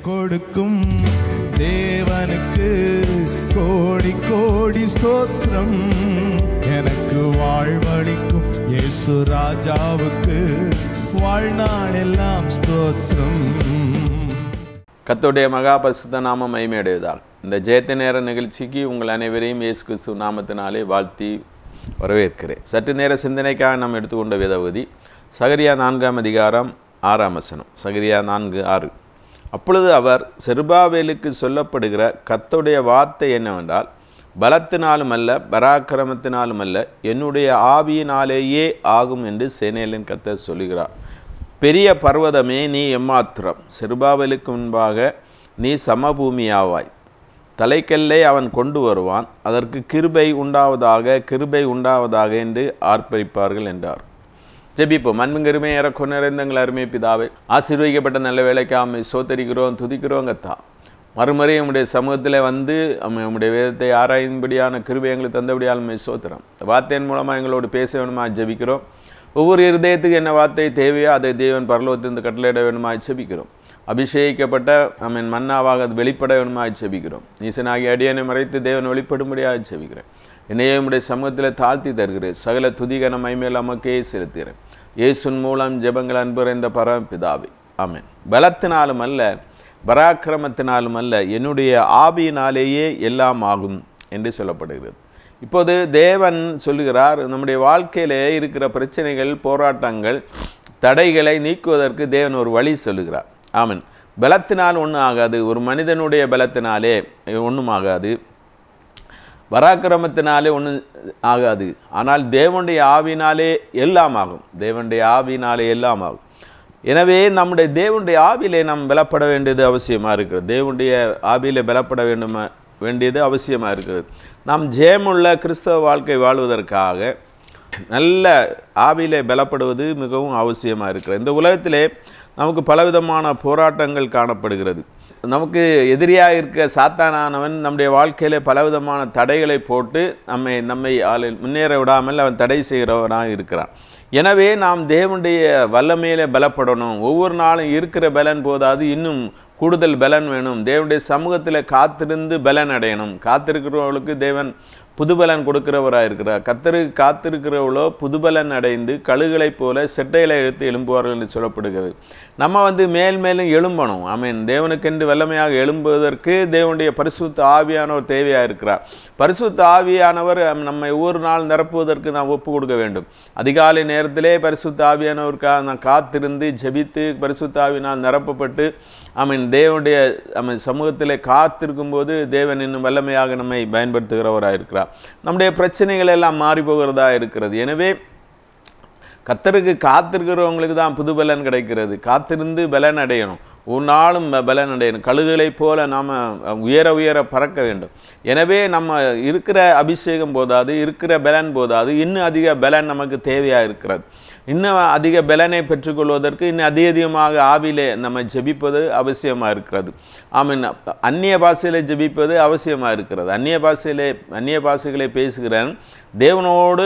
கொடுக்கும் தேவனுக்கு கோடி கோடி ஸ்தோத்திரம். எனக்கு வாழ்வளிக்கும் இயேசு ராஜாவுக்கு வாழ்நாள் எல்லாம் ஸ்தோத்திரம். கர்த்தருடைய மகா பரிசுத்த நாமம் மகிமையடைவதாக. இந்த ஜெயத்த நேர நிகழ்ச்சிக்கு உங்கள் அனைவரையும் இயேசு கிறிஸ்து நாமத்தினாலே வாழ்த்தி வரவேற்கிறேன். சற்று நேர சிந்தனைக்காக நாம் எடுத்துக்கொண்ட வேதபகுதி சகரியா 4ஆம் அதிகாரம் 6ஆம் வசனம். சகரியா 4:6. அப்பொழுது அவர் செருபாபேலுக்கு சொல்லப்படுகிற கர்த்தருடைய வார்த்தை என்னவென்றால், பலத்தினாலும் அல்ல பராக்கிரமத்தினாலும் அல்ல, என்னுடைய ஆவியினாலேயே ஆகும் என்று சேனைகளின் கர்த்தர் சொல்லுகிறார். பெரிய பர்வதமே நீ எம்மாத்திரம், செருபாபேலுக்கு முன்பாக நீ சமபூமியாவாய். தலைக்கல்லை அவன் கொண்டு வருவான், அதற்கு கிருபை உண்டாவதாக கிருபை உண்டாவதாக என்று ஆர்ப்பரிப்பார்கள் என்றார். ஜெபிப்போம். அன்புங்கருமே இறக்க நிறைந்தங்கள் அருமை பிதாவே, ஆசீர்வதிக்கப்பட்ட நல்ல வேலைக்காக சோத்தரிக்கிறோம், துதிக்கிறோம். கத்தா மறுமுறை நம்முடைய சமூகத்தில் வந்து நம்முடைய வேதத்தை ஆராயும்படியான கிருபை எங்களுக்கு தந்தபடியால் சோத்திரம். வார்த்தையின் மூலமாக எங்களோடு பேச வேணுமா ஜெபிக்கிறோம். ஒவ்வொரு இருதயத்துக்கு என்ன வார்த்தை தேவையோ அதை தேவன் பரலோகத்திலிருந்து கட்டளையிட வேணுமா ஜெபிக்கிறோம். அபிஷேகிக்கப்பட்ட மன்னாவாக அது வெளிப்பட வேணுமா ஜெபிக்கிறோம். நீசனாகி அடியனை மறைத்து தேவன் வெளிப்படும்படியாக ஜெபிக்கிறேன். என்னையே நம்முடைய சமூகத்தில் தாழ்த்தி தருகிறேன். சகல துதிகன மைமேல் நமக்கே செலுத்துகிறேன். இயேசுவின் மூலம் ஜெபங்கள் அன்புரைந்த பரமபிதாவே, ஆமென். பலத்தினாலும் அல்ல பராக்கிரமத்தினாலும் அல்ல, என்னுடைய ஆவியினாலேயே எல்லாம் ஆகும் என்று சொல்லப்படுகிறது. இப்போது தேவன் சொல்லுகிறார், நம்முடைய வாழ்க்கையிலே இருக்கிற பிரச்சனைகள், போராட்டங்கள், தடைகளை நீக்குவதற்கு தேவன் ஒரு வழி சொல்லுகிறார். ஆமென். பலத்தினால் ஒன்றும் ஆகாது, ஒரு மனிதனுடைய பலத்தினாலே ஒன்றும் ஆகாது, பராக்கிரமத்தினாலே ஒன்றும் ஆகாது. ஆனால் தேவனுடைய ஆவினாலே எல்லாம் ஆகும். தேவனுடைய ஆவினாலே எல்லாம் ஆகும். எனவே நம்முடைய தேவனுடைய ஆவிலே நாம் பலப்பட வேண்டியது அவசியமாக இருக்கிறது. தேவனுடைய ஆவியிலே பலப்பட வேண்டியது அவசியமாக இருக்கிறது. நாம் ஜெயமுள்ள கிறிஸ்தவ வாழ்க்கை வாழ்வதற்காக நல்ல ஆவியிலே பலப்படுவது மிகவும் அவசியமாக இருக்கிறது. இந்த உலகத்திலே நமக்கு பலவிதமான போராட்டங்கள் காணப்படுகிறது. நமக்கு எதிரியாக இருக்க சாத்தானானவன் நம்முடைய வாழ்க்கையிலே பலவிதமான தடைகளை போட்டு நம்மை முன்னேற விடாமல் அவன் தடை செய்கிறவனாக இருக்கிறான். எனவே நாம் தேவனுடைய வல்லமையிலே பலப்படணும். ஒவ்வொரு நாளும் இருக்கிற பலன் போதாது, இன்னும் கூடுதல் பலன் வேணும். தேவனுடைய சமூகத்தில் காத்திருந்து பலன் அடையணும். காத்திருக்கிறவர்களுக்கு தேவன் புதுபலன் கொடுக்கிறவராக இருக்கிறார். கர்த்தருக்கு காத்திருக்கிறவர்களோ புதுபலன் அடைந்து கழுகுகளைப் போல செட்டைகளை எடுத்து எழும்புவார்கள் என்று சொல்லப்படுகிறது. நம்ம மேல் மேலும் எழும்பணும். ஆமென். தேவனுக்கென்று வல்லமையாக எழும்புவதற்கு தேவனுடைய பரிசுத்த ஆவியானவர் தேவையாக இருக்கிறார். பரிசுத்த ஆவியானவர் நம்மை ஒவ்வொரு நாள் நிரப்புவதற்கு நாம் ஒப்பு கொடுக்க வேண்டும். அதிகாலை நேரத்திலே பரிசுத்த ஆவியானவருக்காக நான் காத்திருந்து ஜெபித்து பரிசுத்த ஆவியினால் நிரப்பப்பட்டு தேவனுடைய சமூகத்தில் காத்திருக்கும் போது தேவன் இன்னும் வல்லமையாக நம்மை பயன்படுத்துகிறவராக இருக்கிறார். நம்முடைய பிரச்சனைகள் எல்லாம் மாறி போகிறதா இருக்கிறது. எனவே கர்த்தருக்கு காத்திருக்கிறவங்களுக்கு தான் புது பலன் கிடைக்கிறது. காத்திருந்து பலன் அடையணும். ஒரு நாளும் பலன் அடையணும். கழுகுகளைப் போல நாம் உயர உயர பறக்க வேண்டும். எனவே நம்ம இருக்கிற அபிஷேகம் போதாது, இருக்கிற பலன் போதாது, இன்னும் அதிக பலன் நமக்கு தேவையாக இருக்கிறது. இன்னும் அதிக பலனை பெற்றுக்கொள்வதற்கு இன்னும் அதிகமாக ஆவிலே நம்ம ஜெபிப்பது அவசியமாக இருக்கிறது. ஆமீன். அந்நிய பாஷையிலே ஜெபிப்பது அவசியமாக இருக்கிறது. அந்நிய பாஷைகளை பேசுகிறேன், தேவனோடு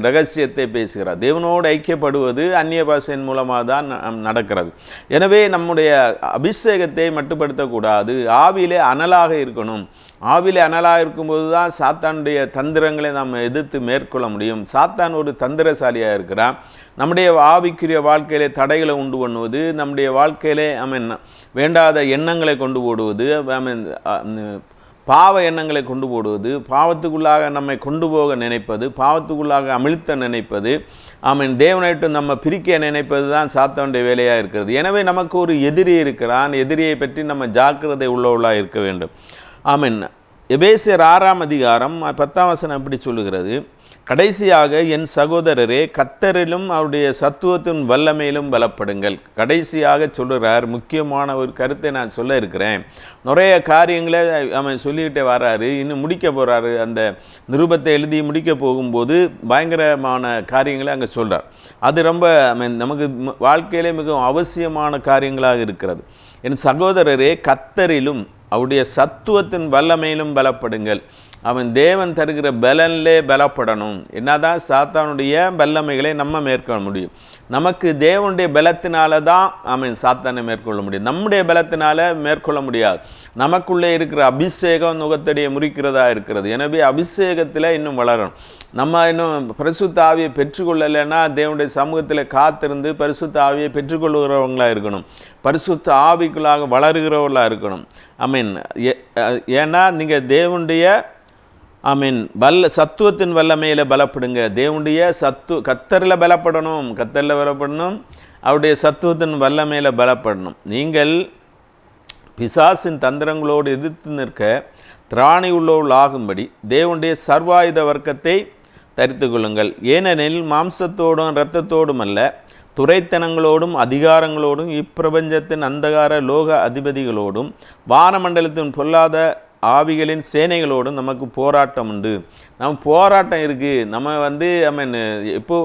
ரகசியத்தை பேசுகிறார். தேவனோடு ஐக்கியப்படுவது அந்நிய பாஷையின் மூலமாக தான் நடக்கிறது. எனவே நம்முடைய அபிஷேகத்தை மட்டுப்படுத்தக்கூடாது. ஆவியிலே அனலாக இருக்கணும். ஆவிலே அனலாக இருக்கும்போது தான் சாத்தானுடைய தந்திரங்களை நாம் எதிர்த்து மேற்கொள்ள முடியும். சாத்தான் ஒரு தந்திரசாலியாக இருக்கிறான். நம்முடைய ஆவிக்குரிய வாழ்க்கையிலே தடைகளை உண்டு பண்ணுவது, நம்முடைய வாழ்க்கையிலே வேண்டாத எண்ணங்களை கொண்டு போடுவது, பாவ எண்ணங்களை கொண்டு போடுவது, பாவத்துக்குள்ளாக நம்மை கொண்டு போக நினைப்பது, பாவத்துக்குள்ளாக அமிழ்த்த நினைப்பது, தேவனைட்டு நம்ம பிரிக்க நினைப்பது தான் சாத்தானுடைய வேலையாக இருக்கிறது. எனவே நமக்கு ஒரு எதிரி இருக்கிறான். எதிரியை பற்றி நம்ம ஜாக்கிரதை உள்ளவர்களாக இருக்க வேண்டும். ஆமென். எபேசியர் 6ஆம் அதிகாரம் 10ஆம் வசனம் எப்படி சொல்லுகிறது, கடைசியாக என் சகோதரரே கர்த்தரிலும் அவருடைய சத்துவத்தின் வல்லமையிலும் பலப்படுங்கள். கடைசியாக சொல்லுறார். முக்கியமான ஒரு கருத்தை நான் சொல்ல இருக்கிறேன். நிறைய காரியங்களை அவன் சொல்லிக்கிட்டே வராரு. இன்னும் முடிக்க போகிறாரு. அந்த நிருபத்தை எழுதி முடிக்க போகும்போது பயங்கரமான காரியங்களை அங்கே சொல்கிறார். அது ரொம்ப நமக்கு வாழ்க்கையிலே மிகவும் அவசியமான காரியங்களாக இருக்கிறது. என் சகோதரரே கர்த்தரிலும் அவருடைய சத்துவத்தின் வல்லமையிலும் பலப்படுங்கள். அவன் தேவன் தருகிற பலனிலே பலப்படணும். என்னதான் சாத்தானுடைய வல்லமைகளை நம்ம மேற்கொள்ள முடியும். நமக்கு தேவனுடைய பலத்தினால தான் அவன் சாத்தானை மேற்கொள்ள முடியும். நம்முடைய பலத்தினால மேற்கொள்ள முடியாது. நமக்குள்ளே இருக்கிற அபிஷேகம் நுகத்தடியை முறிக்கிறதா இருக்கிறது. எனவே அபிஷேகத்தில் இன்னும் வளரணும். நம்ம இன்னும் பரிசுத்த ஆவியை பெற்றுக்கொள்ளலைன்னா தேவனுடைய சமூகத்தில் காத்திருந்து பரிசுத்த ஆவியை பெற்றுக்கொள்கிறவங்களாக இருக்கணும். பரிசுத்த ஆவிக்குள்ளாக வளருகிறவர்களாக இருக்கணும். ஏன்னா நீங்கள் தேவனுடைய சத்துவத்தின் வல்லமையில் பலப்படுங்க. தேவனுடைய கத்தரில் பலப்படணும். அவருடைய சத்துவத்தின் வல்லமையில் பலப்படணும். நீங்கள் பிசாசின் தந்திரங்களோடு எதிர்த்து நிற்க திராணி உள்ளவர்கள் ஆகும்படி தேவனுடைய சர்வாயுத வர்க்கத்தை தரித்து கொள்ளுங்கள். ஏனெனில் மாம்சத்தோடும் இரத்தத்தோடும் அல்ல, துரைத்தனங்களோடும் அதிகாரங்களோடும் இப்பிரபஞ்சத்தின் அந்தகார லோக அதிபதிகளோடும் வானமண்டலத்தின் பொல்லாத ஆவிகளின் சேனைகளோடும் நமக்கு போராட்டம் உண்டு. நம்ம போராட்டம் இருக்குது. நம்ம இப்போ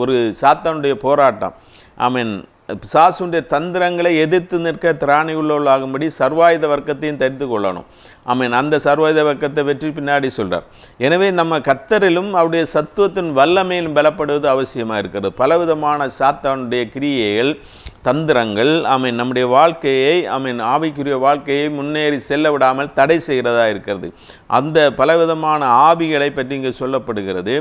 ஒரு சாத்தானுடைய போராட்டம். பிசாசுடைய தந்திரங்களை எதிர்த்து நிற்க திராணி உள்ளவர்களாகும்படி சர்வாயுத வர்க்கத்தையும் தெரிந்து கொள்ளணும். அந்த சர்வாயுத வர்க்கத்தை பற்றி பின்னாடி சொல்கிறார். எனவே நம்ம கர்த்தரிலும் அவருடைய சத்துவத்தின் வல்லமையிலும் பலப்படுவது அவசியமாக இருக்கிறது. பலவிதமான சாத்தானுடைய கிரியைகள், தந்திரங்கள் நம்முடைய வாழ்க்கையை ஆவிக்குரிய வாழ்க்கையை முன்னேறி செல்ல விடாமல் தடை செய்கிறதா இருக்கிறது. அந்த பலவிதமான ஆவிகளை பற்றி இங்கே சொல்லப்படுகிறது.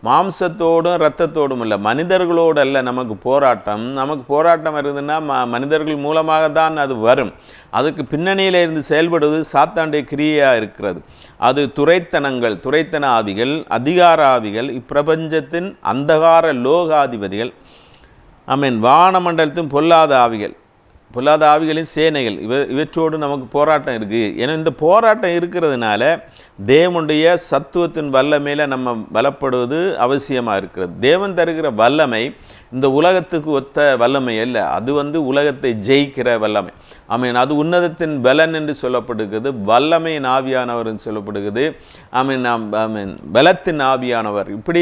மாம்சத்தோடும் இரத்தத்தோடும் அல்ல, மனிதர்களோடு அல்ல நமக்கு போராட்டம். நமக்கு போராட்டம் வருதுன்னா மனிதர்கள் மூலமாக தான் அது வரும். அதுக்கு பின்னணியில் இருந்து செயல்படுவது சாத்தானுடைய கிரியையாக இருக்கிறது. அது துரைத்தன ஆவிகள், அதிகார ஆவிகள், இப்பிரபஞ்சத்தின் அந்தகார லோகாதிபதிகள், வானமண்டலத்தின் பொல்லாத ஆவிகளின் சேனைகள், இவற்றோடு நமக்கு போராட்டம் இருக்குது. ஏன்னா இந்த போராட்டம் இருக்கிறதுனால தேவனுடைய சத்துவத்தின் வல்லமையில் நம்ம பலப்படுவது அவசியமாக இருக்கிறது. தேவன் தருகிற வல்லமை இந்த உலகத்துக்கு ஒத்த வல்லமை அல்ல. அது உலகத்தை ஜெயிக்கிற வல்லமை. அது உன்னதத்தின் பலன் என்று சொல்லப்படுகிறது. வல்லமையின் ஆவியானவர் என்று சொல்லப்படுகிறது. பலத்தின் ஆவியானவர். இப்படி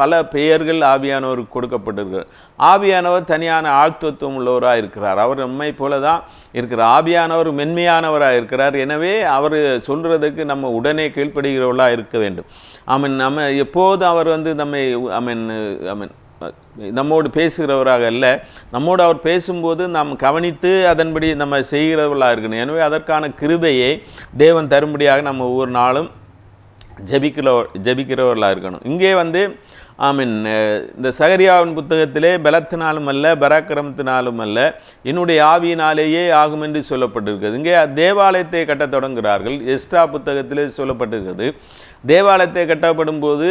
பல பெயர்கள் ஆவியானவருக்கு கொடுக்கப்பட்டிருக்கிறார். ஆவியானவர் தனியான ஆழ்த்துவம் உள்ளவராக இருக்கிறார். அவர் நம்மை போல தான் இருக்கிறார். ஆவியானவர் மென்மையானவராக இருக்கிறார். எனவே அவர் சொல்கிறதுக்கு நம்ம உடனே கீழ்ப்படுகிறவர்களாக இருக்க வேண்டும். நம்ம எப்போது அவர் நம்மோடு பேசுகிறவராக அல்ல, நம்மோடு அவர் பேசும்போது நாம் கவனித்து அதன்படி நம்ம செய்கிறவர்களாக இருக்கணும். எனவே அதற்கான கிருபையை தேவன் தரும்படியாக நம்ம ஒவ்வொரு நாளும் ஜபிக்கிறவர்களாக இருக்கணும். இங்கே இந்த சகரியாவின் புத்தகத்திலே பலத்தினாலும் அல்ல, பராக்கிரமத்தினாலும் அல்ல, என்னுடைய ஆவியினாலேயே ஆகும் என்று சொல்லப்பட்டிருக்கிறது. இங்கே தேவாலயத்தை கட்டத் தொடங்குகிறார்கள். எஸ்ட்ரா புத்தகத்திலே சொல்லப்பட்டிருக்கிறது. தேவாலயத்தை கட்டப்படும் போது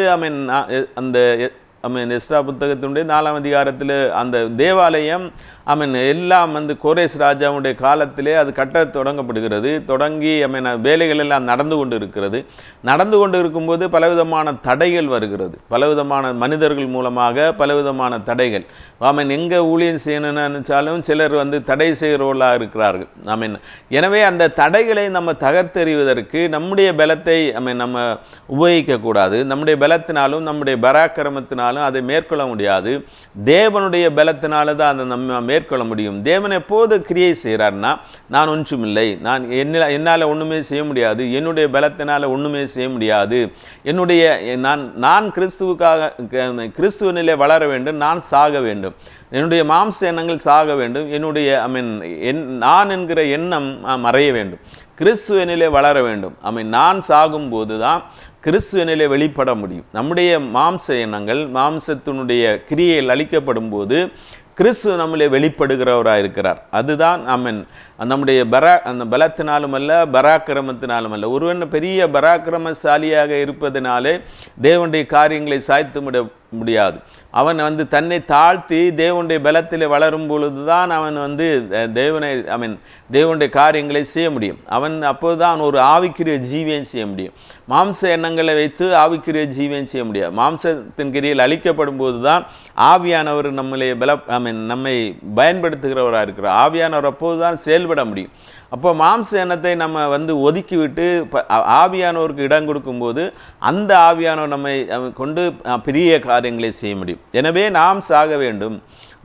எஸ்ட்ரா புத்தகத்தினுடைய 4ஆம் அதிகாரத்தில் அந்த தேவாலயம் எல்லாம் கோரேஸ் ராஜாவுடைய காலத்திலே அது கட்ட தொடங்கப்படுகிறது. தொடங்கி வேலைகள் எல்லாம் நடந்து கொண்டு இருக்கும்போது பலவிதமான தடைகள் வருகிறது. பலவிதமான மனிதர்கள் மூலமாக பலவிதமான தடைகள். எங்கே ஊழியம் செய்யணும்னு நினச்சாலும் சிலர் தடை செய்கிறவர்களாக இருக்கிறார்கள். எனவே அந்த தடைகளை நம்ம தகர்த்தெறிவதற்கு நம்முடைய பலத்தை நம்ம உபயோகிக்கக்கூடாது. நம்முடைய பலத்தினாலும் நம்முடைய பராக்கிரமத்தினாலும் அதை மேற்கொள்ள முடியாது. தேவனுடைய பலத்தினால தான் அதை நம்ம மேற்கொள்ள முடியும். தேவன் எப்போது கிரியை செய்கிறார்னா, நான் ஒன்றுமில்லை, என்னால் ஒன்றுமே செய்ய முடியாது, என்னுடைய பலத்தினால் ஒன்றுமே செய்ய முடியாது, நான் கிறிஸ்துவனிலே வளர வேண்டும், நான் சாக வேண்டும், என்னுடைய மாம்ச எண்ணங்கள் சாக வேண்டும், நான் என்கிற எண்ணம் மறைய வேண்டும், கிறிஸ்துவனிலே வளர வேண்டும். நான் சாகும்போது தான் கிறிஸ்துவனிலே வெளிப்பட முடியும். நம்முடைய மாம்ச எண்ணங்கள், மாம்சத்தினுடைய கிரியைகள் அளிக்கப்படும் போது கிறிஸ்து நம்மளே வெளிப்படுகிறவராக இருக்கிறார். அதுதான் நம்முடைய அந்த பலத்தினாலும் அல்ல, பராக்கிரமத்தினாலும் அல்ல. ஒருவன் பெரிய பராக்கிரமசாலியாக இருப்பதனாலே தேவனுடைய காரியங்களை சாய்த்து முடியாது. அவன் தன்னை தாழ்த்தி தேவனுடைய பலத்தில் வளரும் பொழுது தான் அவன் தேவனுடைய காரியங்களை செய்ய முடியும். அப்போதுதான் ஒரு ஆவிக்குரிய ஜீவியம் செய்ய முடியும். மாம்ச எண்ணங்களை வைத்து ஆவிக்குரிய ஜீவியம் செய்ய முடியாது. மாம்சத்தின் கிரியில் அளிக்கப்படும் போது தான் ஆவியானவர் நம்மை பயன்படுத்துகிறவராக இருக்கிறார். ஆவியானவர் அப்போது தான் செயல்பட முடியும். அப்போ மாம்ச எண்ணத்தை நம்ம ஒதுக்கிவிட்டு ஆவியானவருக்கு இடம் கொடுக்கும்போது அந்த ஆவியானவர் நம்மை கொண்டு பெரிய காரியங்களை செய்ய முடியும். எனவே நாம் சாக வேண்டும்.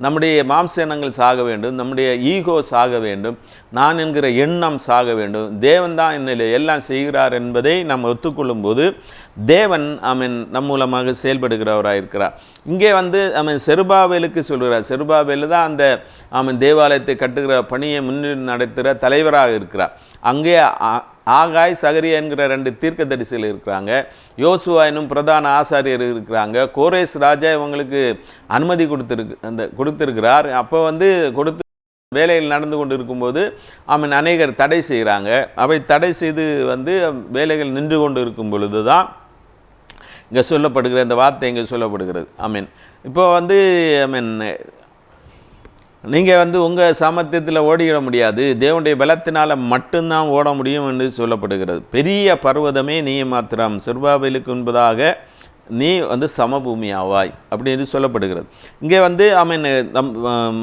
நம்முடைய மாம்ச எண்ணங்கள் சாக வேண்டும், நம்முடைய ஈகோ சாக வேண்டும், நான் என்கிற எண்ணம் சாக வேண்டும். தேவன் தான் என்னில் எல்லாம் செய்கிறார் என்பதை நாம் ஒத்துக்கொள்ளும் போது தேவன் நம் மூலமாக செயல்படுகிறவராக இருக்கிறார். இங்கே செருபாபேலுக்கு சொல்கிறார். செருபாபேல் தான் அந்த தேவாலயத்தை கட்டுகிற பணியை முன்னின்று நடத்துகிற தலைவராக இருக்கிறார். அங்கே ஆகாய், சகரியா என்கிற 2 தீர்க்கதரிசிகள் இருக்கிறாங்க. யோசுவா என்னும் பிரதான ஆசாரியர் இருக்கிறாங்க. கோரேஸ் ராஜா இவங்களுக்கு அனுமதி கொடுத்திருக்கிறார். அப்போ கொடுத்து வேலைகள் நடந்து கொண்டு இருக்கும்போது அநேகர் தடை செய்கிறாங்க. அவை தடை செய்து வேலைகள் நின்று கொண்டு இருக்கும் பொழுது தான் இங்கே சொல்லப்படுகிற இந்த வார்த்தை இங்கே சொல்லப்படுகிறது. இப்போ நீங்கள் உங்கள் சாமர்த்தியத்தில் ஓடிட முடியாது, தேவனுடைய பலத்தினால் மட்டும்தான் ஓட முடியும் என்று சொல்லப்படுகிறது. பெரிய பர்வதமே நீ மாத்திரம், செருபாபேலுக்கு முன்பதாக நீ சமபூமி ஆவாய் அப்படின்னு சொல்லப்படுகிறது. இங்கே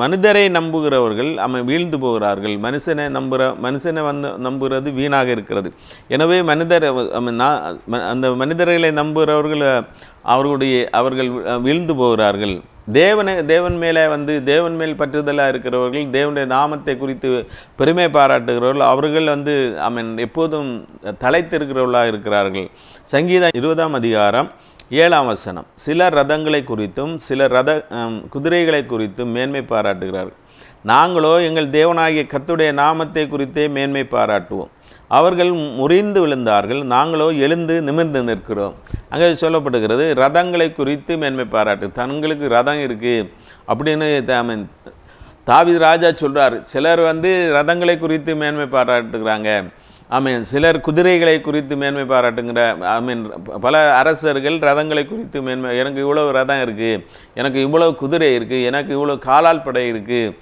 மனிதரை நம்புகிறவர்கள் வீழ்ந்து போகிறார்கள். மனுஷனை நம்புகிறது வீணாக இருக்கிறது. எனவே அந்த மனிதர்களை நம்புகிறவர்கள் அவர்கள் வீழ்ந்து போகிறார்கள். தேவன் மேல் பற்றுதலாக இருக்கிறவர்கள், தேவனுடைய நாமத்தை குறித்து பெருமை பாராட்டுகிறவர்கள், அவர்கள் எப்போதும் தலைத்திருக்கிறவர்களாக இருக்கிறார்கள். சங்கீதம் 20ஆம் அதிகாரம் 7ஆம் வசனம், சிலர் ரதங்களை குறித்தும் சிலர் குதிரைகளை குறித்தும் மேன்மை பாராட்டுகிறார்கள். நாங்களோ எங்கள் தேவனாகிய கர்த்தருடைய நாமத்தை குறித்தே மேன்மை பாராட்டுவோம். அவர்கள் முறிந்து விழுந்தார்கள், நாங்களோ எழுந்து நிமிர்ந்து நிற்கிறோம். அங்கே சொல்லப்படுகிறது ரதங்களை குறித்து மேன்மை பாராட்டு. தங்களுக்கு ரதம் இருக்குது அப்படின்னு தாவீது ராஜா சொல்கிறார். சிலர் ரதங்களை குறித்து மேன்மை பாராட்டுகிறாங்க. சிலர் குதிரைகளை குறித்து மேன்மை பாராட்டுங்கிற பல அரசர்கள் ரதங்களை குறித்து மேன்மை, எனக்கு இவ்வளவு ரதம் இருக்குது, எனக்கு இவ்வளவு குதிரை இருக்குது, எனக்கு இவ்வளோ காலால் படை இருக்குது,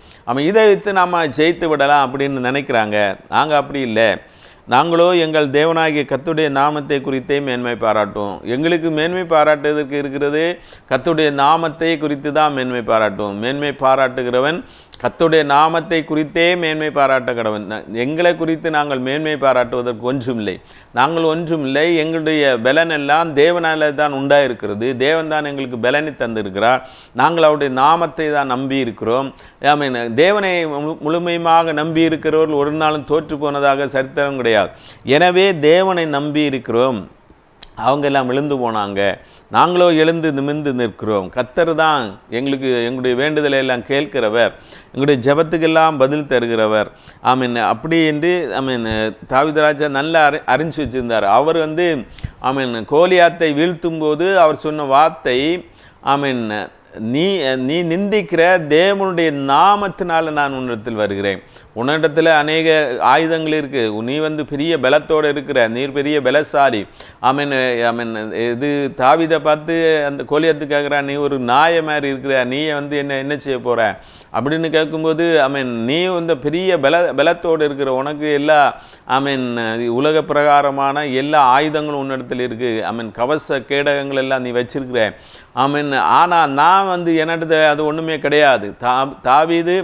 இதை வைத்து நாம் ஜெயித்து விடலாம் அப்படின்னு நினைக்கிறாங்க. நாங்கள் அப்படி இல்லை. நாங்களோ எங்கள் தேவனாகிய கர்த்தருடைய நாமத்தை குறித்தே மேன்மை பாராட்டுவோம். எங்களுக்கு மேன்மை பாராட்டுவதற்கு இருக்கிறது கர்த்தருடைய நாமத்தை குறித்து தான் மேன்மை பாராட்டுவோம். மேன்மை பாராட்டுகிறவன் கர்த்தருடைய நாமத்தை குறித்தே மேன்மை பாராட்ட கடவன். எங்களை குறித்து நாங்கள் மேன்மை பாராட்டுவதற்கு ஒன்றுமில்லை, நாங்கள் ஒன்றுமில்லை. எங்களுடைய பலன் எல்லாம் தேவனால் தான் உண்டாயிருக்கிறது. தேவன் தான் எங்களுக்கு பலனை தந்திருக்கிறார். நாங்கள் அவருடைய நாமத்தை தான் நம்பி இருக்கிறோம். தேவனை முழுமையாக நம்பி இருக்கிறவர்கள் ஒரு நாளும் தோற்று போனதாக சரித்திரம் கிடையாது. எனவே தேவனை நம்பி இருக்கிறோம். அவங்க எல்லாம் விழுந்து போனாங்க, நாங்களோ எழுந்து நிமிர்ந்து நிற்கிறோம். கர்த்தர் தான் எங்களுடைய வேண்டுதலை எல்லாம் கேட்கிறவர், எங்களுடைய ஜெபத்துக்கெல்லாம் பதில் தருகிறவர். அப்படி என்று தாவீது ராஜா நல்லா அறிஞ்சு வச்சிருந்தார். அவர் கோலியாத்தை வீழ்த்தும் போது அவர் சொன்ன வார்த்தை, நீ நிந்திக்கிற தேவனுடைய நாமத்தினால நான் உன்னிடத்தில் வருகிறேன். உன்னிடத்தில் அநேக ஆயுதங்கள் இருக்குது, நீ பெரிய பலத்தோடு இருக்கிற, நீர் பெரிய பலசாலி. இது தாவீதை பார்த்து அந்த கோலியாத்து கேட்குறா, நீ ஒரு நாயை மாதிரி இருக்கிற, நீ என்ன செய்ய போகிற அப்படின்னு கேட்கும்போது நீ பெரிய பலத்தோடு இருக்கிற, உனக்கு எல்லா உலக பிரகாரமான எல்லா ஆயுதங்களும் உன்னிடத்தில் இருக்குது, கவச கேடகங்கள் எல்லாம் நீ வச்சிருக்கிற. ஆனால் நான் என்னிடத்தில் அது ஒன்றுமே கிடையாது. தாவீது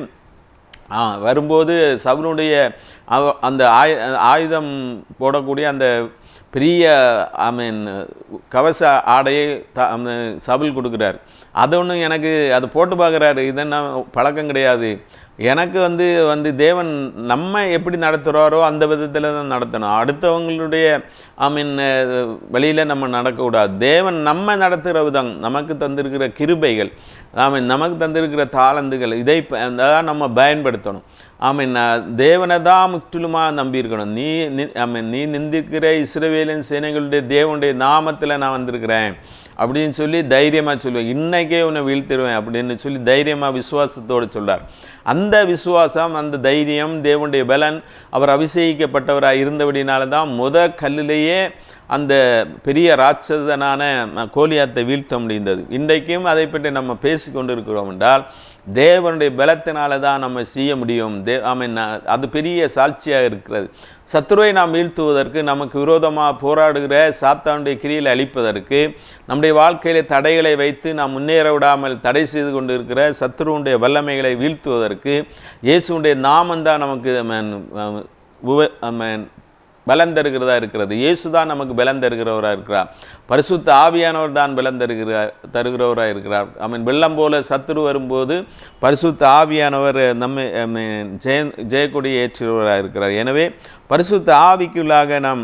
வரும்போது சவுலுடைய அந்த ஆயுதம் போடக்கூடிய அந்த பெரிய கவச ஆடையை சவுல் கொடுக்குறார். அது ஒன்றும் எனக்கு அது போட்டு பார்க்குறாரு, இதென்ன பழக்கம் கிடையாது. எனக்கு தேவன் நம்ம எப்படி நடத்துகிறாரோ அந்த விதத்தில் தான் நடத்தணும். அடுத்தவங்களுடைய வழியில் நம்ம நடக்கக்கூடாது. தேவன் நம்ம நடத்துகிற விதம், நமக்கு தந்திருக்கிற கிருபைகள், நமக்கு தந்திருக்கிற தாளந்துகள், இதை தான் நம்ம பயன்படுத்தணும். தேவனை தான் முற்றிலுமாக நம்பியிருக்கணும். நீ நிந்திருக்கிற இஸ்ரவேலின் சேனைகளுடைய தேவனுடைய நாமத்தில் நான் வந்திருக்கிறேன் அப்படின்னு சொல்லி தைரியமாக சொல்லுவேன். இன்றைக்கே உன்னை வீழ்த்திடுவேன் அப்படின்னு சொல்லி தைரியமாக விசுவாசத்தோடு சொல்கிறார். அந்த விசுவாசம், அந்த தைரியம், தேவனுடைய பலன், அவர் அபிஷேகிக்கப்பட்டவராக இருந்தபடினால தான் கல்லிலேயே அந்த பெரிய ராட்சதனான கோலியாத்தை வீழ்த்த முடிந்தது. இன்றைக்கும் அதை பற்றி நம்ம பேசி கொண்டு இருக்கிறோம் என்றால் தேவனுடைய பலத்தினால தான் நம்ம செய்ய முடியும். அது பெரிய சாட்சியாக இருக்கிறது. சத்துருவை நாம் வீழ்த்துவதற்கு, நமக்கு விரோதமாக போராடுகிற சாத்தானுடைய கிரியில் அழிப்பதற்கு, நம்முடைய வாழ்க்கையில் தடைகளை வைத்து நாம் முன்னேற விடாமல் தடை செய்து கொண்டு இருக்கிற சத்துருவுடைய வல்லமைகளை வீழ்த்துவதற்கு இயேசுடைய நாமந்தான் நமக்கு பலன் தருகிறதா இருக்கிறது. இயேசு தான் நமக்கு பலன் தருகிறவராக இருக்கிறார். பரிசுத்த ஆவியானவர் தான் பலன் தருகிறவராக இருக்கிறார். வெள்ளம் போல சத்துரு வரும்போது பரிசுத்த ஆவியானவர் நம்மை ஜெயக்கொடியை ஏற்றுகிறவராக இருக்கிறார். எனவே பரிசுத்த ஆவிக்குள்ளாக நாம்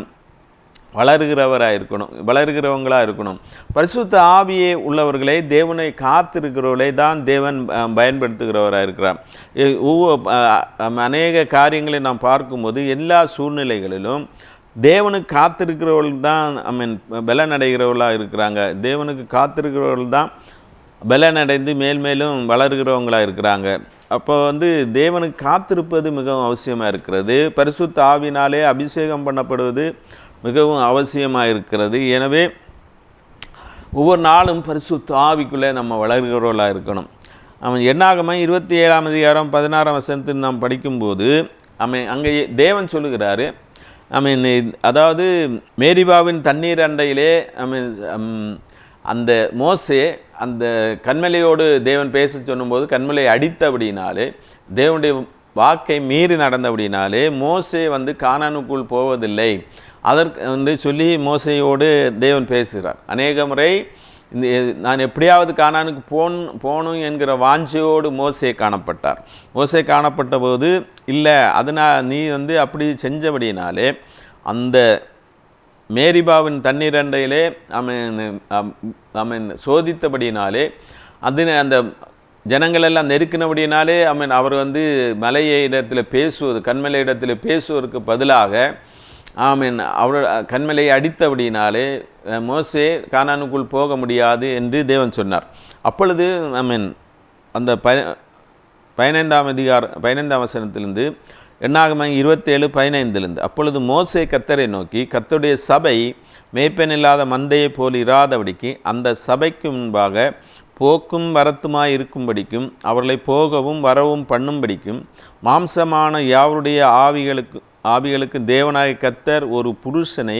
வளர்கிறவங்களாக இருக்கணும். பரிசுத்த ஆவியே உள்ளவர்களை, தேவனை காத்திருக்கிறவர்களை தான் தேவன் பயன்படுத்துகிறவராக இருக்கிறார். அநேக காரியங்களை நாம் பார்க்கும்போது எல்லா சூழ்நிலைகளிலும் தேவனுக்கு காத்திருக்கிறவர்கள் தான் பலன் அடைகிறவர்களாக இருக்கிறாங்க. தேவனுக்கு காத்திருக்கிறவர்கள் தான் பலனடைந்து மேல்மேலும் வளர்கிறவங்களாக இருக்கிறாங்க. அப்போ தேவனுக்கு காத்திருப்பது மிகவும் அவசியமாக இருக்கிறது. பரிசுத்த ஆவினாலே அபிஷேகம் பண்ணப்படுவது மிகவும் அவசியமாக இருக்கிறது. எனவே ஒவ்வொரு நாளும் பரிசுத்த ஆவிக்குள்ளே நம்ம வளர்கிறவர்களாக இருக்கணும். என்னாகமம் 27ஆம் அதிகாரம் 16ஆம் வசனத்தில் நாம் படிக்கும்போது அங்கே தேவன் சொல்லுகிறாரு, அதாவது மேரிபாவின் தண்ணீர் அண்டையிலே அந்த மோசே அந்த கன்மலையோடு தேவன் பேச சொல்லும்போது கன்மலை அடித்தபடினாலே, தேவனுடைய வாக்கை மீறி நடந்தபடினாலே மோசே கானானுக்குள் போவதில்லை. அதற்கு சொல்லி மோசையோடு தேவன் பேசுகிறார். அநேக முறை நான் எப்படியாவது கானானுக்கு போகணும் என்கிற வாஞ்சையோடு மோசே காணப்பட்டார். மோசே காணப்பட்ட போது இல்லை, அதனால் நீ அப்படி செஞ்சபடினாலே அந்த மேரிபாவின் தண்ணீர் அண்டையிலே சோதித்தபடினாலே அந்த ஜனங்களெல்லாம் நெருக்கினபடினாலே அவர் மலையை இடத்தில் பேசுவது, கண்மலை இடத்தில் பேசுவதற்கு பதிலாக அவர் கண்மலையை அடித்தபடினாலே மோசே கானானுக்குள் போக முடியாது என்று தேவன் சொன்னார். அப்பொழுது அந்த 15ஆம் வசனத்திலிருந்து என்னாகமம் 27:15 அப்பொழுது மோசே கர்த்தரை நோக்கி, கர்த்தருடைய சபை மேய்ப்பன் இல்லாத மந்தையை போல் இராதபடிக்கு அந்த சபைக்கு முன்பாக போக்கும் வரத்துமாய் இருக்கும்படிக்கும் அவர்களை போகவும் வரவும் பண்ணும்படிக்கும் மாம்சமான யாவருடைய ஆவிகளுக்கு தேவனாய கர்த்தர் ஒரு புருஷனை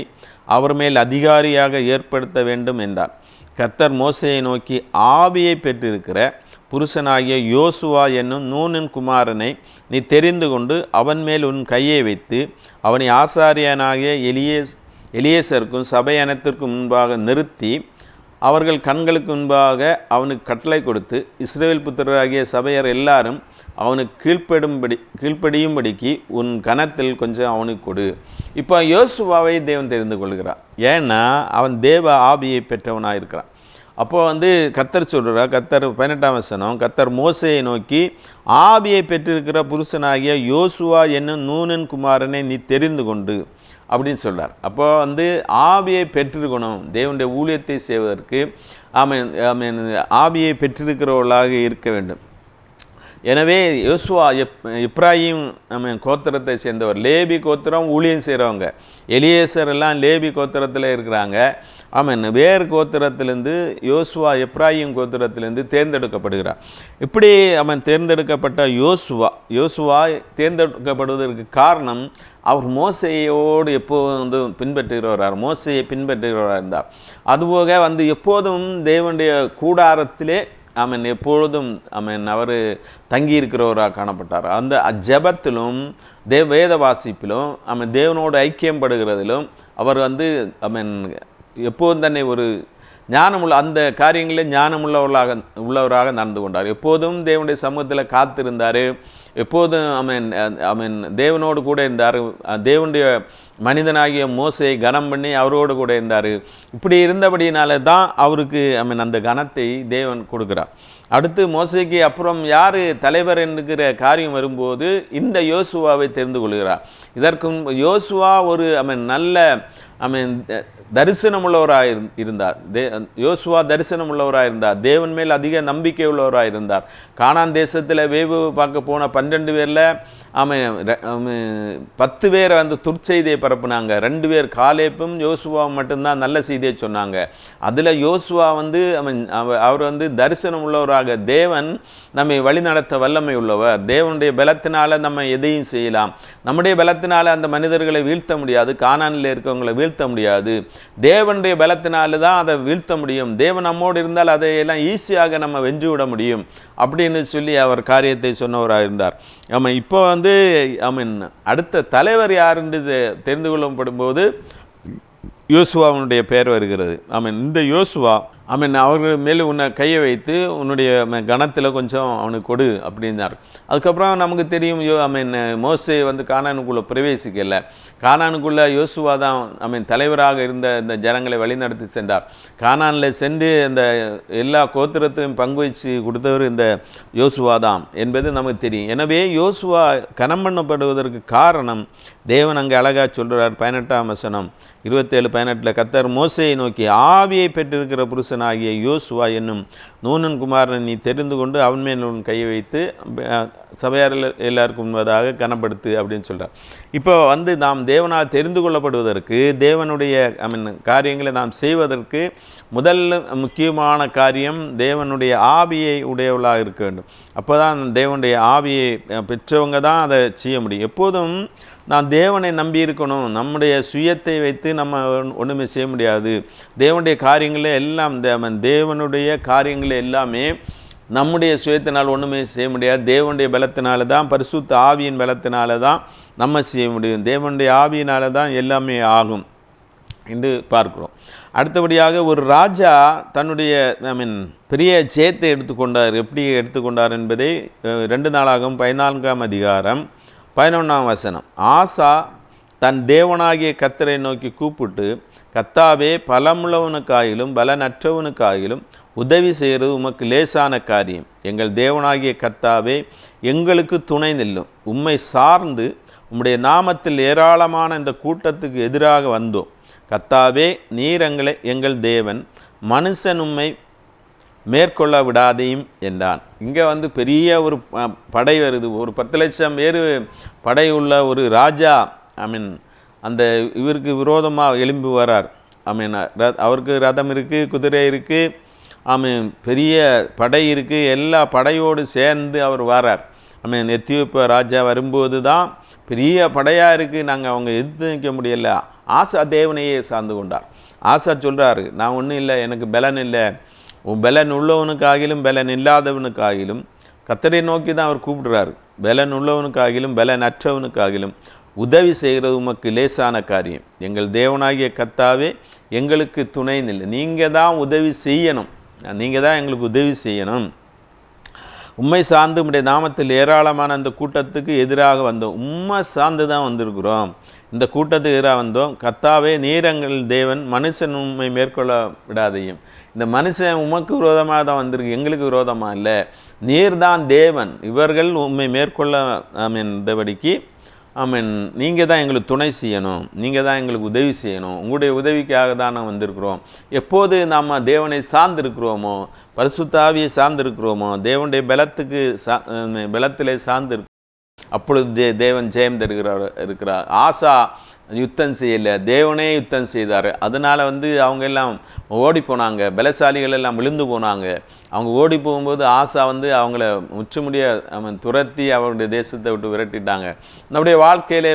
அவர் மேல் அதிகாரியாக ஏற்படுத்த வேண்டும் என்றார். கர்த்தர் மோசையை நோக்கி, ஆவியை பெற்றிருக்கிற புருஷனாகிய யோசுவா என்னும் நூனின் குமாரனை நீ தெரிந்து கொண்டு அவன் மேல் உன் கையை வைத்து அவனை ஆசாரியனாகிய எலியேசருக்கும் சபை அனைத்திற்கும் முன்பாக நிறுத்தி அவர்கள் கண்களுக்கு முன்பாக அவனுக்கு கட்டளை கொடுத்து இஸ்ரவேல் புத்திரராகிய சபையர் எல்லாரும் அவனுக்கு கீழ்ப்படியும்படிக்கு உன் கணத்தில் கொஞ்சம் அவனுக்கு கொடு. இப்போ யோசுவாவை தேவன் தெரிந்து கொள்கிறார். ஏன்னா அவன் தேவ ஆவியை பெற்றவனாக இருக்கிறான். அப்போது கர்த்தர் சொல்கிறார், கர்த்தர் 18ஆம் வசனம், கர்த்தர் மோசையை நோக்கி, ஆவியை பெற்றிருக்கிற புருஷனாகிய யோசுவா என்னும் நூனின் குமாரனை நீ தெரிந்து கொண்டு அப்படின்னு சொல்கிறார். அப்போது ஆவியை பெற்றிருக்கணும். தேவனுடைய ஊழியத்தை செய்வதற்கு ஆவியை பெற்றிருக்கிறவர்களாக இருக்க வேண்டும். எனவே யோசுவா இப்ராஹிம் கோத்திரத்தை சேர்ந்தவர். லேபி கோத்திரம் ஊழியம் செய்கிறவங்க. எலியேசர் எல்லாம் லேபி கோத்திரத்தில் இருக்கிறாங்க. வேறு கோத்திரத்திலேருந்து யோசுவா இப்ராஹிம் கோத்திரத்திலேருந்து தேர்ந்தெடுக்கப்படுகிறார். இப்படி தேர்ந்தெடுக்கப்பட்ட யோசுவா தேர்ந்தெடுக்கப்படுவதற்கு காரணம் அவர் மோசையோடு எப்போதும் பின்பற்றுகிறவரார், மோசையை பின்பற்றுகிறவராக இருந்தார். அதுபோக எப்போதும் தேவனுடைய கூடாரத்திலே எப்பொழுதும் அவர் தங்கியிருக்கிறவராக காணப்பட்டார். அந்த ஜெபத்திலும் வேத வாசிப்பிலும் தேவனோடு ஐக்கியம் படுகிறதிலும் அவர் எப்போதும் தன்னை ஒரு ஞானமுள்ள அந்த காரியங்களில் உள்ளவராக நடந்து கொண்டார். எப்போதும் தேவனுடைய சமூகத்தில் காத்திருந்தார். எப்போதும் தேவனோடு கூட இருந்தார். தேவனுடைய மனிதனாகிய மோசையை கனம் பண்ணி அவரோடு கூட இருந்தார். இப்படி இருந்தபடினால தான் அவருக்கு அந்த கனத்தை தேவன் கொடுக்கிறார். அடுத்து மோசைக்கு அப்புறம் யார் தலைவர் என்கிற காரியம் வரும்போது இந்த யோசுவாவை தெரிந்து கொள்கிறார். இதற்கும் யோசுவா ஒரு நல்ல தரிசனம் உள்ளவராக இருந்தார். யோசுவா தரிசனம் உள்ளவராக இருந்தார். தேவன் மேல் அதிக நம்பிக்கை உள்ளவராக இருந்தார். கானான் தேசத்தில் வேவு பார்க்க போன 12 பேரில் 10 பேரை துர்ச்செய்தியை பரப்புனாங்க. 2 பேர் காலேப்பும் யோசுவாவும் மட்டும்தான் நல்ல செய்தியை சொன்னாங்க. அதில் யோசுவா அவர் தரிசனம் உள்ளவராக, தேவன் நம்மை வழிநடத்த வல்லமை உள்ளவர். தேவனுடைய பலத்தினால நம்ம எதையும் செய்யலாம். நம்முடைய பலத்தினால அந்த மனிதர்களை வீழ்த்த முடியாது, கானானில் இருக்கவங்களை வீழ்த்த வீழ்த்த முடியாது. தேவனுடைய பலத்தினால தான் அதை வீழ்த்த முடியும். தேவன் நம்மோடு இருந்தால் அதையெல்லாம் ஈஸியாக நம்ம வென்று விட முடியும் அப்படின்னு சொல்லி அவர் காரியத்தை சொன்னவராக இருந்தார். ஆமாம், இப்போ அடுத்த தலைவர் யார் என்று தெரிந்து கொள்ளப்படும் போது யோசுவாவுடைய பெயர் வருகிறது. இந்த யோசுவா அவர்கள் மேலே உன்னை கையை வைத்து உன்னுடைய கணத்தில் கொஞ்சம் அவனுக்கு கொடு அப்படின்னார். அதுக்கப்புறம் நமக்கு தெரியும், மோசே கானானுக்குள்ளே பிரவேசிக்கலை. கானானுக்குள்ளே யோசுவா தான் தலைவராக இருந்த இந்த ஜனங்களை வழிநடத்தி சென்றார். கானானில் சென்று இந்த எல்லா கோத்திரத்தையும் பங்கு வச்சு கொடுத்தவர் இந்த யோசுவா தான் என்பது நமக்கு தெரியும். எனவே யோசுவா கனம் பண்ணப்படுவதற்கு காரணம் தேவன் அங்கே அழகாக சொல்கிறார். 18ஆம் வசனம் 27-18 கர்த்தர் மோசேயை நோக்கி, ஆவியை பெற்றிருக்கிற புருஷனாகிய யோசுவா என்னும் நூனன் குமாரனை நீ தெரிந்து கொண்டு அவன் மேல் உன் கையை வைத்து சபையார் எல்லாருக்கும் முன்பதாக கனப்படுத்து அப்படின்னு சொல்கிறார். இப்போ நாம் தேவனால் தெரிந்து கொள்ளப்படுவதற்கு, தேவனுடைய காரியங்களை நாம் செய்வதற்கு முதல் முக்கியமான காரியம் தேவனுடைய ஆவியை உடையவளாக இருக்க வேண்டும். அப்போ தான் தேவனுடைய ஆவியை பெற்றவங்க தான் அதை செய்ய முடியும். எப்போதும் நான் தேவனை நம்பி இருக்கணும். நம்முடைய சுயத்தை வைத்து நம்ம ஒன்றுமே செய்ய முடியாது. தேவனுடைய காரியங்களே எல்லாம் தேவனுடைய காரியங்களே எல்லாமே நம்முடைய சுயத்தினால் ஒன்றுமே செய்ய முடியாது. தேவனுடைய பலத்தினால தான், பரிசுத்த ஆவியின் பலத்தினால தான் நம்ம செய்ய முடியும். தேவனுடைய ஆவியினால தான் எல்லாமே ஆகும் என்று பார்க்கிறோம். அடுத்தபடியாக ஒரு ராஜா தன்னுடைய பெரிய ஜெயத்தை எடுத்துக்கொண்டார். எப்படி எடுத்துக்கொண்டார் என்பதை 2 நாளாகவும் 14ஆம் அதிகாரம் 11ஆம் வசனம். ஆசா தன் தேவனாகிய கர்த்தரை நோக்கி கூப்பிட்டு, கர்த்தாவே, பலமுள்ளவனுக்காயிலும் பலனற்றவனுக்காயிலும் உதவி செய்கிறது உமக்கு லேசான காரியம். எங்கள் தேவனாகிய கர்த்தாவே, எங்களுக்கு துணை நில்லும். உம்மை சார்ந்து உம்முடைய நாமத்தில் ஏராளமான இந்த கூட்டத்துக்கு எதிராக வந்தோம். கர்த்தாவே, நீர் எங்கள் தேவன், மனுஷன் உம்மை மேற்கொள்ள விடாதையும் என்றான். இங்கே பெரிய ஒரு படை வருது. ஒரு 10 லட்சம் பேர் படை உள்ள ஒரு ராஜா அந்த இவருக்கு விரோதமாக எழும்பி வரார். அவருக்கு ரதம் இருக்குது, குதிரை இருக்குது, பெரிய படை இருக்குது. எல்லா படையோடு சேர்ந்து அவர் வரார். எத்தியோப்பியா ராஜா வரும்போது தான் பெரிய படையாக இருக்குது, நாங்கள் அவங்க எதிர்த்து நிற்க முடியல. ஆசா தேவனையே சார்ந்து கொண்டார். ஆசா சொல்கிறாரு, நான் ஒன்றும் இல்லை, எனக்கு பலன் இல்லை. பலன் உள்ளவனுக்காகிலும் பலன் இல்லாதவனுக்காகிலும் கர்த்தரை நோக்கி தான் அவர் கூப்பிடுறாரு. பலன் உள்ளவனுக்காகிலும் பலன் அற்றவனுக்காகிலும் உதவி செய்கிறது உமக்கு லேசான காரியம். எங்கள் தேவனாகிய கர்த்தாவே, எங்களுக்கு துணை நில்லை. நீங்கள் தான் உதவி செய்யணும், நீங்கள் தான் எங்களுக்கு உதவி செய்யணும். உம்மை சார்ந்து உம்முடைய நாமத்தில் ஏராளமான அந்த கூட்டத்துக்கு எதிராக வந்தோம். உம்மை சார்ந்து தான் வந்திருக்கிறோம். இந்த கூட்டத்துக்கு எதிராக வந்தோம். கர்த்தாவே, நீர் எங்கள் தேவன், மனுஷன் உம்மை மேற்கொள்ள விடாதையும். இந்த மனுஷன் உமக்கு விரோதமாக தான் வந்திருக்கு, எங்களுக்கு விரோதமாக இல்லை. நீர் தான் தேவன், இவர்கள் உம்மை மேற்கொள்ள இந்தபடிக்கு நீங்கள் தான் எங்களுக்கு துணை செய்யணும், நீங்கள் தான் எங்களுக்கு உதவி செய்யணும். உங்களுடைய உதவிக்காக தான் நான் வந்திருக்கிறோம். எப்போது நாம் தேவனை சார்ந்திருக்கிறோமோ, பரிசுத்த ஆவியை சார்ந்திருக்கிறோமோ, தேவனுடைய பலத்திலே சார்ந்திருக்கிறோம், அப்பொழுது தேவன் ஜெயம் இருக்கிறார். ஆசா யுத்தம் செய்யலை, தேவனே யுத்தம் செய்தார். அதனால் அவங்க எல்லாம் ஓடி போனாங்க, பலசாலிகள் எல்லாம் விழுந்து போனாங்க. அவங்க ஓடி போகும்போது ஆசா அவங்கள முற்றுமுடிய துரத்தி அவருடைய தேசத்தை விட்டு விரட்டிட்டாங்க. நம்முடைய வாழ்க்கையிலே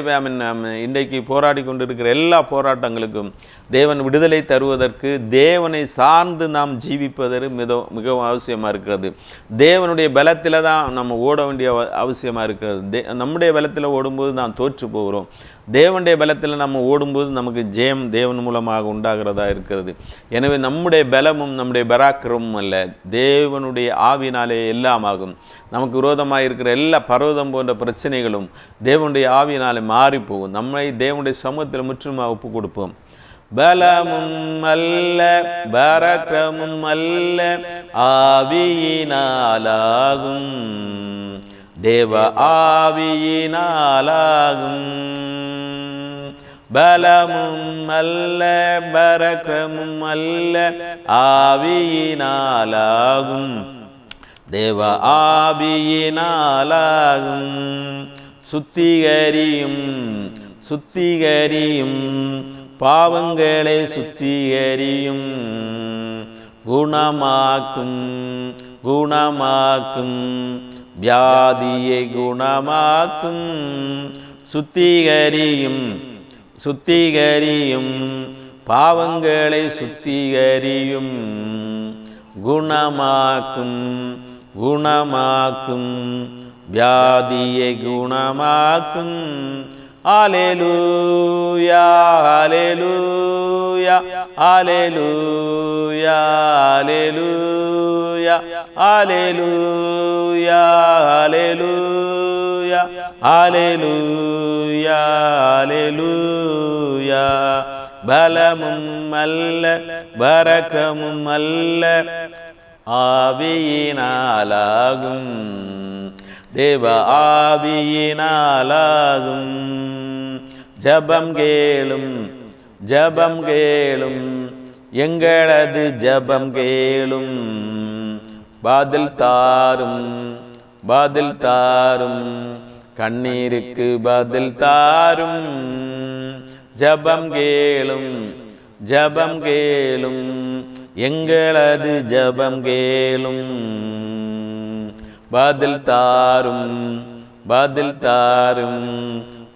இன்றைக்கு போராடி கொண்டு இருக்கிற எல்லா போராட்டங்களுக்கும் தேவன் விடுதலை தருவதற்கு தேவனை சார்ந்து நாம் ஜீவிப்பதற்கு மிகவும் அவசியமாக இருக்கிறது. தேவனுடைய பலத்தில் தான் நம்ம ஓட வேண்டிய அவசியமாக இருக்கிறது. நம்முடைய பலத்தில் ஓடும்போது நாம் தோற்று போகிறோம். தேவனுடைய பலத்தில் நம்ம ஓடும்போது நமக்கு ஜெயம் தேவன் மூலமாக உண்டாகிறதா இருக்கிறது. எனவே நம்முடைய பலமும் நம்முடைய பராக்கிரமும் அல்ல, தேவனுடைய ஆவினாலே எல்லாம் ஆகும். நமக்கு விரோதமாக இருக்கிற எல்லா பர்வதம் போன்ற பிரச்சனைகளும் தேவனுடைய ஆவியினாலே மாறி போகும். நம்மை தேவனுடைய சமூகத்தில் முற்றுமாக ஒப்பு கொடுப்போம். பலமும் அல்ல பராக்கிரமும் அல்ல, ஆவியினாலாகும், தேவ ஆவியினாலாகும். பலமும் அல்ல பராக்கிரமும் அல்ல, ஆவியினாலாகும், தேவ ஆவியினாலாகும். சுத்திகரியும் சுத்திகரியும் பாவங்களை சுத்திகரியும், குணமாக்கும் குணமாக்கும் வியாதியை குணமாக்கும். சுத்திகரியும் சுத்திகரியும், பாவங்களை சுத்திகரியும், குணமாக்கும் குணமாக்கும், வியாதியை குணமாக்கும். அல்லேலூயா அல்லேலூயா அல்லேலூயா அல்லேலூயா அல்லேலூயா அல்லேலூயா அல்லேலூயா அல்லேலூயா. பலமும் அல்ல பரக்கமும் அல்ல, ஆவியினாலாகும், தேவ ஆவியினாலாகும். ஜபம் கேளும் ஜபம் கேளும், எங்களது ஜபம் கேளும். பதில் தாரும் பதில் தாரும், கண்ணீருக்கு பதில் தாரும். ஜபம் கேளும் ஜபம் கேளும், எங்களது ஜபம் கேளும். பதில் தாரும் பதில் தாரும்,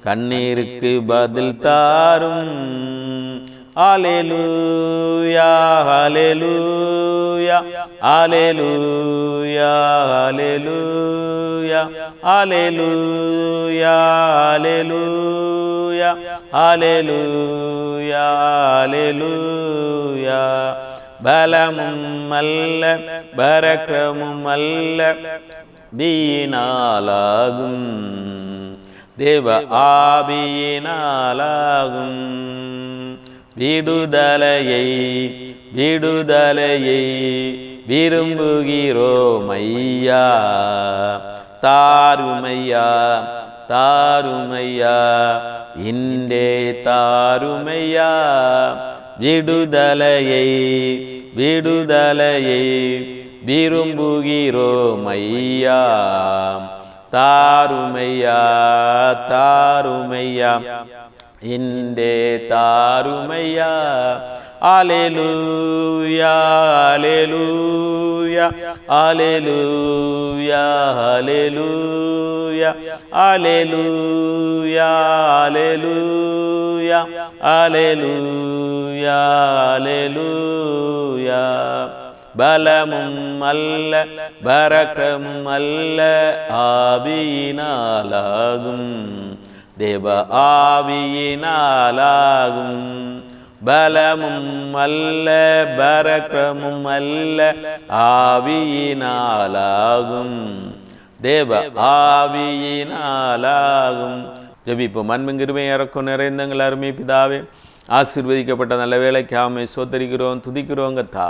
கண்ணீருக்கு பதில் தாரும். அல்லேலூயா அல்லேலூயா அல்லேலூயா அல்லேலூயா அல்லேலூயா அல்லேலூயா அல்லேலூயா அல்லேலூயா. பலமும் அல்ல பரக்கிரமும் அல்ல, வீணாலாகும், தேவ ஆவியினாலாகும். விடுதலையை விடுதலையை விரும்புகிறோம் ஐயா, தாருமையா தாருமையா, இன்றே தாருமையா. விடுதலையை விடுதலையை விரும்புகிறோம் ஐயா, தாருமையா தாருமையா, இன்றே தாருமையா. அல்லேலூயா அல்லேலூயா அல்லேலூயா அல்லேலூயா அல்லேலூயா அல்லேலூயா அல்லேலூயா அல்லேலூயா. பலமும் அல்ல பரக்கமும் அல்ல, ஆவியினாலாகும், தேவ ஆவியினாலாகும். பலமும் அல்ல பரக்கிரமும் அல்ல, ஆவியினாலாகும், தேவ ஆவியினாலாகும். ஜெபிப்போம். அன்பின் கிருபை இறக்கம் நிறைந்தங்கள் அருமை பிதாவே, ஆசீர்வதிக்கப்பட்ட நல்ல வேலைக்காக சோத்தரிக்கிறோம் துதிக்கிறோம் கத்தா.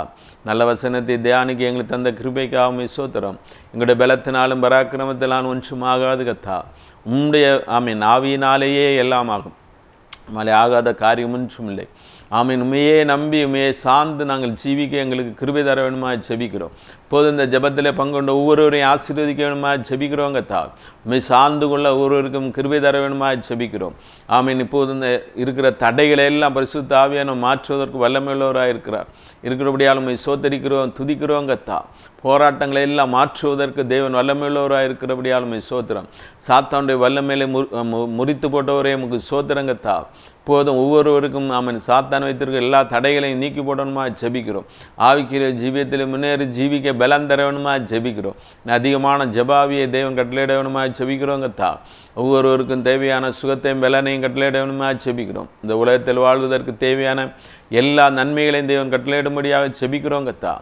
நல்ல வசனத்தை தியானிக்கு எங்களுக்கு தந்த கிருபைக்காக சோத்திரம். எங்களுடைய பலத்தினாலும் பராக்கிரமத்தினாலும் ஒன்றுமாகாது கத்தா. உம்முடைய ஆவியினாலேயே எல்லாம் ஆகும், மலை ஆகாத காரியம் ஒன்றும் இல்லை. ஆமீன். உண்மையே நம்பி உண்மையை சார்ந்து நாங்கள் ஜீவிக்க எங்களுக்கு கிருபை தர வேணுமா ஜெபிக்கிறோம். இப்போது இந்த ஜெபத்தில் பங்குண்ட ஒவ்வொருவரையும் ஆசீர்வதிக்க வேணுமா ஜெபிக்கிறோங்க தா. உண்மை சார்ந்து கொள்ள ஒவ்வொருவருக்கும் கிருபை தர வேணுமா ஜெபிக்கிறோம். ஆமீன். இப்போது இந்த இருக்கிற தடைகளை எல்லாம் பரிசுத்த ஆவியான மாற்றுவதற்கு வல்லமையுள்ளவராக இருக்கிறபடியால் உண்மை சோத்தரிக்கிறோம் துதிக்கிறோங்க தா. போராட்டங்களை எல்லாம் மாற்றுவதற்கு தேவன் வல்லமையுள்ளவராக இருக்கிறபடியால் உண்மை சோத்திரம். சாத்தானுடைய வல்லமையிலே முறித்து போட்டவரே உமக்கு சோத்திரங்கத்தா. இப்போதும் ஒவ்வொருவருக்கும் சாத்தான் வைத்திருக்க எல்லா தடைகளையும் நீக்கி போடணுமா ஜெபிக்கிறோம். ஆவிக்கிற ஜீவியத்தில் முன்னேறி ஜீவிக்க பலம் தர வேணுமா ஜெபிக்கிறோம். அதிகமான ஜபாவியை தேவன் கட்டளையிட வேணுமா ஜெபிக்கிறோங்கத்தா. ஒவ்வொருவருக்கும் தேவையான சுகத்தையும் பலனையும் கட்டளையிட வேணுமா ஜெபிக்கிறோம். இந்த உலகத்தில் வாழ்வதற்கு தேவையான எல்லா நன்மைகளையும் தேவன் கட்டளையிடும்படியாக ஜெபிக்கிறோங்கத்தா.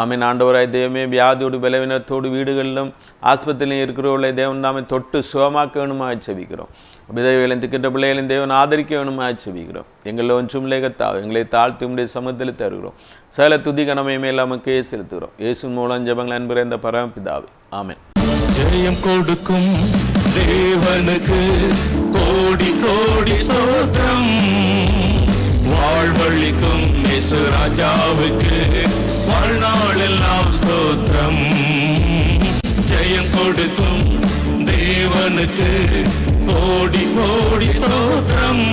ஆமீன். ஆண்டவராய் தெய்வமே, வியாதியோடு பலவீனத்தோடு வீடுகளிலும் ஆஸ்பத்திரியிலும் இருக்கிறவர்களை தேவன் தாமே தொட்டு சுகமாக்க வேணுமா ஜெபிக்கிறோம். விதவைகளையும் திக்கிட்ட பிள்ளைகளையும் தேவன் ஆதரிக்க வேணுமா ஜெபிக்கிறோம். எங்களில் ஒன்றும் இல்லைகத்தா. எங்களை தாழ்த்தி உடைய சமூகத்தில் தருகிறோம். சகல துதி கனமையுமே நமக்கே செலுத்துகிறோம். இயேசு மூலம் ஜெபங்கள் அன்புற இந்த பரமபிதாவே. ஆமென். ஜெயம் கொடுக்கும் தேவனுக்கு கோடி கோடி ஸ்தோத்திரம். வாழ்வழிக்கும் இயேசு ராஜாவுக்கு வாழ்நாள் எல்லாம் ஸ்தோத்திரம். ஜெயம் கொடுக்கும் தேவனுக்கு கோடி கோடி ஸ்தோத்திரம்.